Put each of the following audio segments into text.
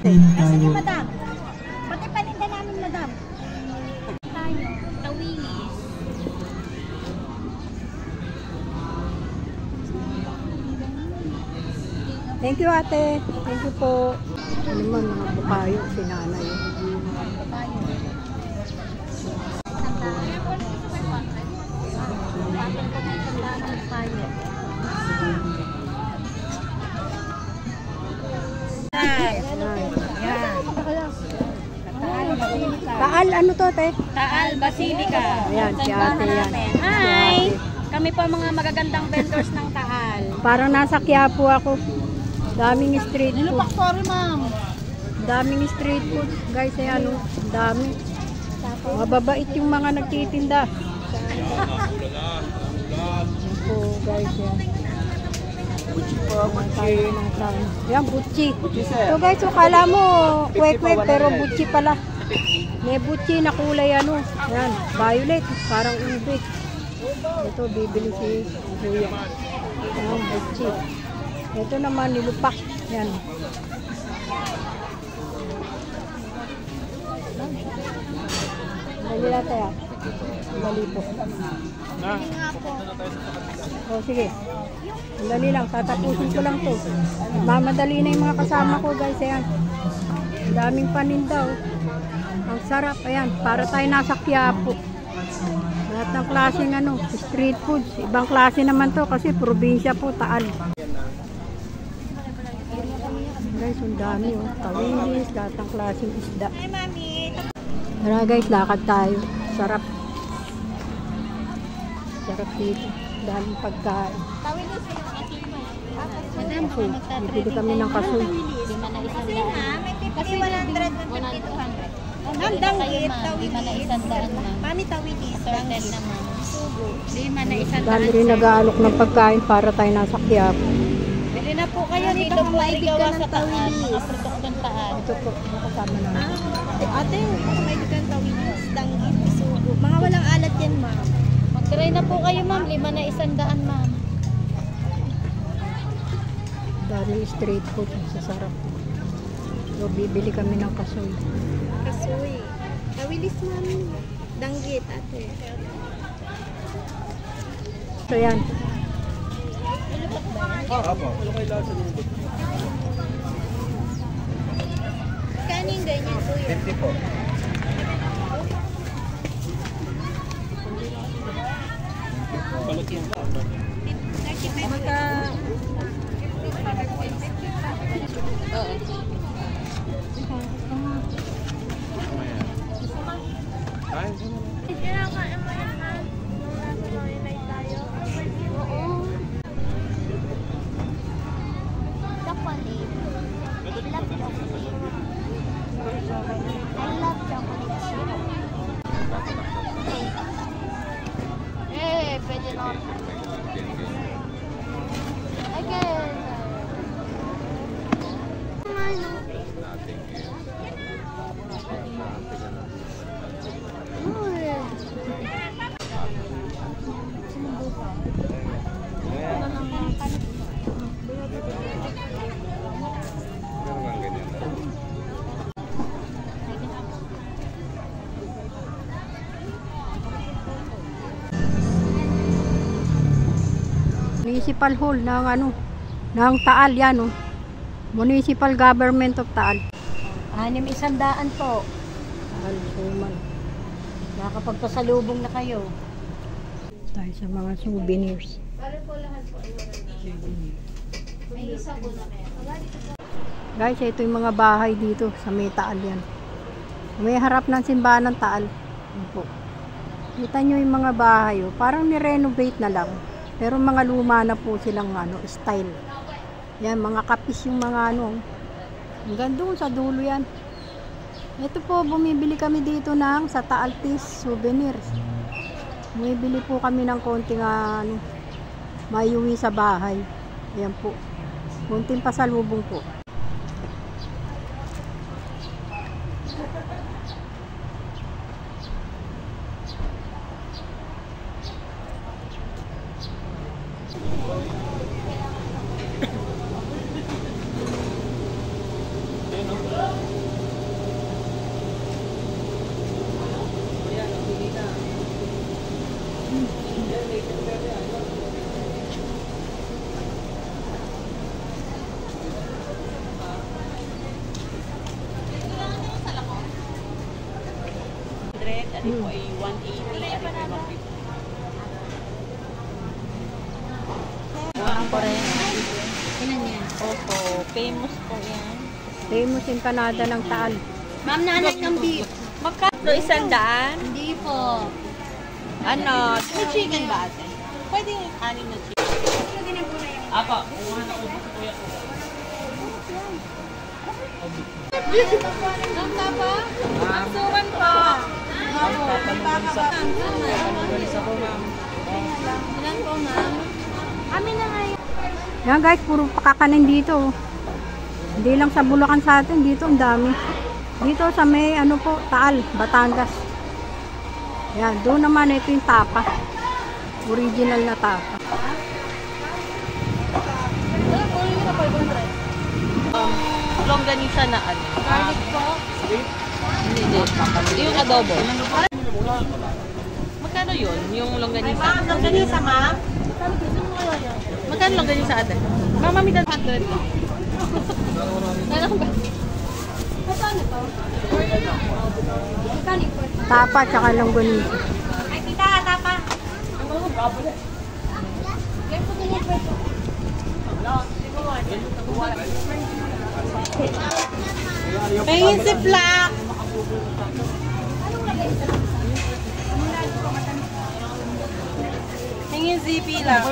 tayo. Madam. Pati paninda namin, madam. Tayo. Tawilis. Thank you, ate. Thank you po. Ano naman, mga bukayo, si nanay. Taal, ano to, te? Taal Basilica. Ayan, si ate yan. Hi! Kami po mga magagandang vendors ng Taal. Parang nasa Quiapo ako. Daming street food. Sorry, ma'am. Daming street food. Guys, ayan, oh. Dami. Mababait yung mga nagtitinda. Yan po, guys, yan. Yan, butchi. So guys, so kala mo kwek-kwek pero butchi pala. May butchi na kulay ano. Yan, violet. Parang ube. Ito, bibili si Kuya. Yan, butchi. Ito naman, nilupak. Yan. Dali lang tayo. Dali po. O, sige. Dali lang. Tatapusin ko lang to. Mamadali na yung mga kasama ko, guys. Ayan. Daming paninda. Oh. Ang sarap. Ayan. Para tayo nasa Quiapo. Lahat ng klaseng ano, street foods. Ibang klase naman to kasi probinsya po, Taal. Guys, ang dami. Oh. Kawilis. Lahat ng klaseng isda. Hi, mami. Tara guys, lakad tayo. Sarap. Sarap dito. Daming pagkain. Tawilis. Madam, Kasoy. Bibili kami ng kasoy. Lima na isang daan. Kasi 100, 150, 200. Ma'am, danggit, tawilis. Mami, tawilis. Danggit naman. Sugo. Lima na isang daan. Dami rin nag-aalok ng pagkain para tayo nasa Quiapo. Bili na po kayo dito po ligawa sa Taal. Mga produktong Taal. Ito po, kasama na. Ate, may dikan tawilis, danggit, sugo. Mga walang alat yan, ma'am. Mag-try na po kayo, ma'am. Lima na isang daan, ma'am. Dami street food. Sasarap. So, bibili kami ng kasoy. Kasoy. Tawilis, ma'am. Danggit, ate. So, yan. Kaning ganyan po yun. 50 po. Pwede na. Again. Municipal Hall ng ano, ng Taal yan oh. Municipal Government of Taal. 600 po. Taal, Suman. Nakapagpasalubong na kayo. Tayo sa mga souvenirs. Para po lahat po ay 100. May isa po na meron. Guys, ito yung mga bahay dito sa may Taal yan. May harap ng simbahan ng Taal. Yan po. Kita nyo yung mga bahay oh. Parang ni-renovate na lang. Pero mga luma na po silang ano, style. Yan, mga kapis yung mga ano. Hanggang doon sa dulo yan. Ito po, bumibili kami dito ng sa Taaltis souvenirs. Bumibili po kami ng konting ano, mayuwi sa bahay. Yan po. Konting pasalubong po. Ano po ay 180, ano po ay 150. Ilan yan? Opo, famous po yan. Famous in Canada ng Taal. Ma'am, nanay ng beef. Magkano 100? Hindi po. Ano, may chicken ba ate? Pwede yung anim na chicken. Apa, Ang tapa? Magsuman po. Ilan po, ma'am? Kami na ngayon. Yan guys, puro pakakanin dito. Hindi lang sa Bulacan sa atin, dito ang dami. Dito sa may ano po, Taal, Batangas. Yan, doon naman ito yung tapa. Original na tapa. Longganisa na ano? Garlic po. Hindi. Yung adobo. Magkano yun? Yung longganisa? Longganisa, ma'am? Magkano longganisa ate? Mama, may 100. Tapa tsaka longganisa. Ay, tita, tapa. Pahingin si Black! Hingin zipi lang.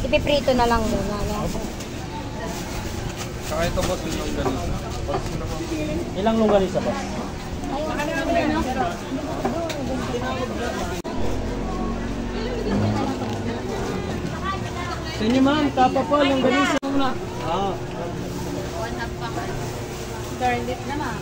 Ipiprito na lang muna. Saka ito boss, yung longganisa. Ilang longganisa boss? Sa inyo ma'am, tapa po, longganisa muna. Ah. Garlic na ma.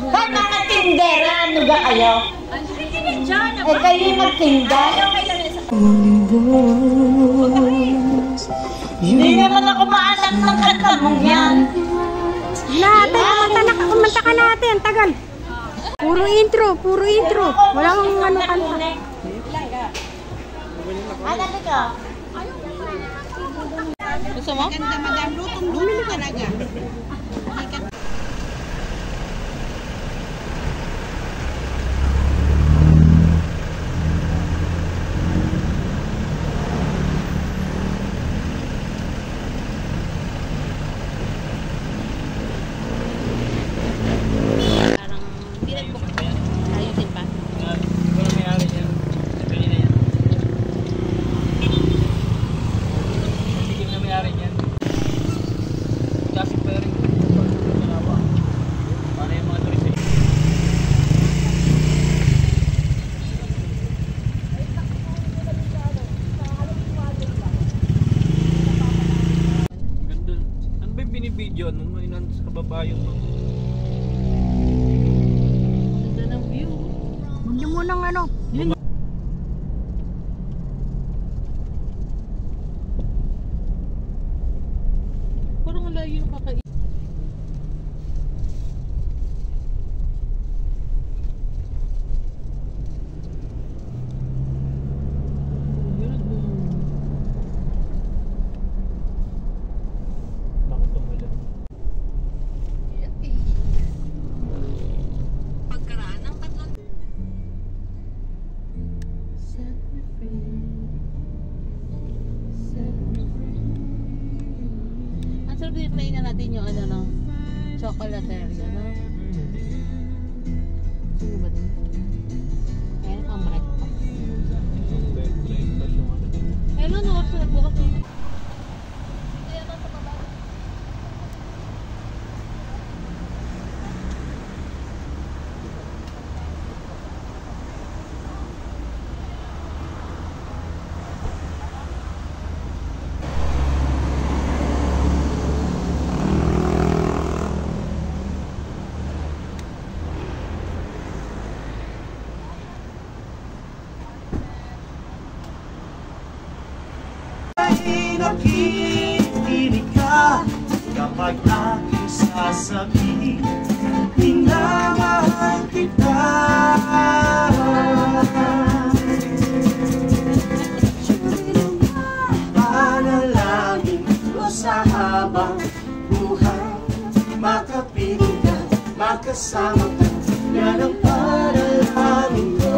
Ba't mga tindera? Ano ba kayo? Eh, kayo magtinda? Hindi naman ako maalam ng kanta mong yan. Kumanta ka natin, tagal. Puro intro. Walang ano kanta. Ano ka? Gusto mo? Ganda, madam. Lutong-luto talaga. Parang pinag-book. Ayusin pa. Ito na may-ari niyan. Pili na yan. Tigil na may-ari niyan. Classic pa rin. Paano yung mga turis eh? Ganda. Ano ba yung binibidyo? Ano mo inan sa kababayan mo? Ganda ng view. Huwag niyo munang ano. Parang ang layo ng kakain. Bakit tumulan? Pagkaraan ng tatlong ang sarap din try na natin yung ano no, chocolateria no? Sino ba din? Ayan ang breakfast. Breakfast yung ano dito. Ayun no, ako sa nagbukas ng nakikinig ka kapag aking sasabihin, minamahal kita. Panalangin ko sa habang buhay, makapiling ka, makasama ka, yan ang panalangin ko.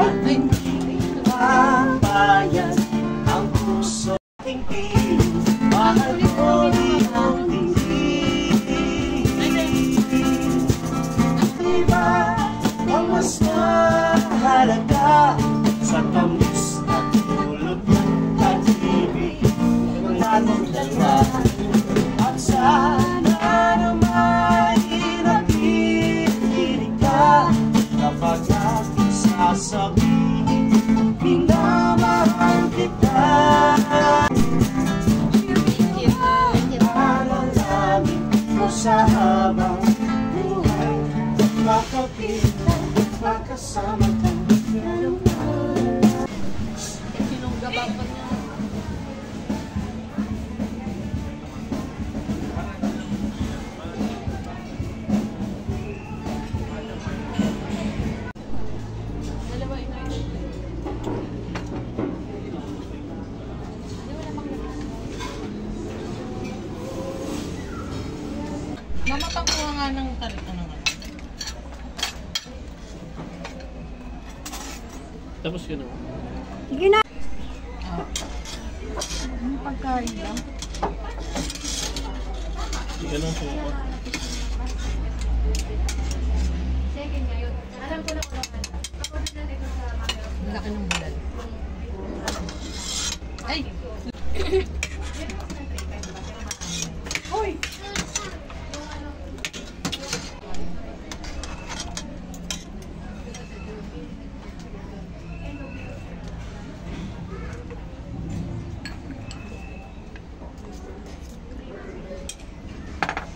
At hindi papayag ang puso aking piling, mahal ko iyong tingin. Diba ang mas mahalaga sa tamis at tulog ng pag-ibig ng nating dalawa? At sana naman nakikinig ka kapag aking sasabihin, minamahal kita. Panalangin ko sa habang buhay, makapitan, makasama ka. Sinunggabang ko niya. Dalawa ito. Mamatang ko nga ng karito ng ano. Tapos yun o. Sige na. Ah. Ang pagkain lang. Ganun po ako. Ang laki ng bulal. Ay! Hoy!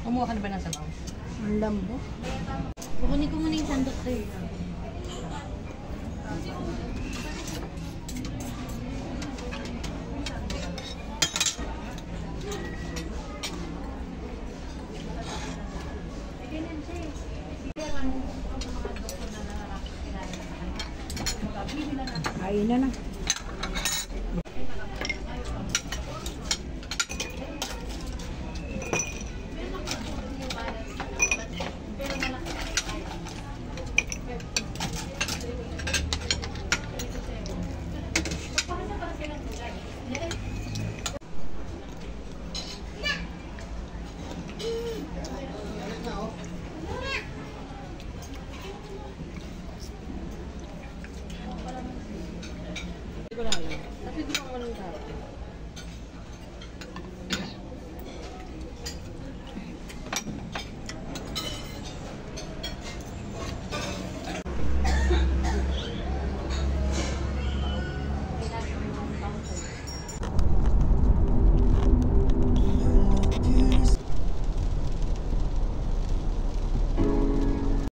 Kumuha ka na ba ng sabaw? Ang lambo. Kukunin ko muna yung sandok ko eh. Kain na na. Hindi ko lang yun. Kasi di ko naman ng tao.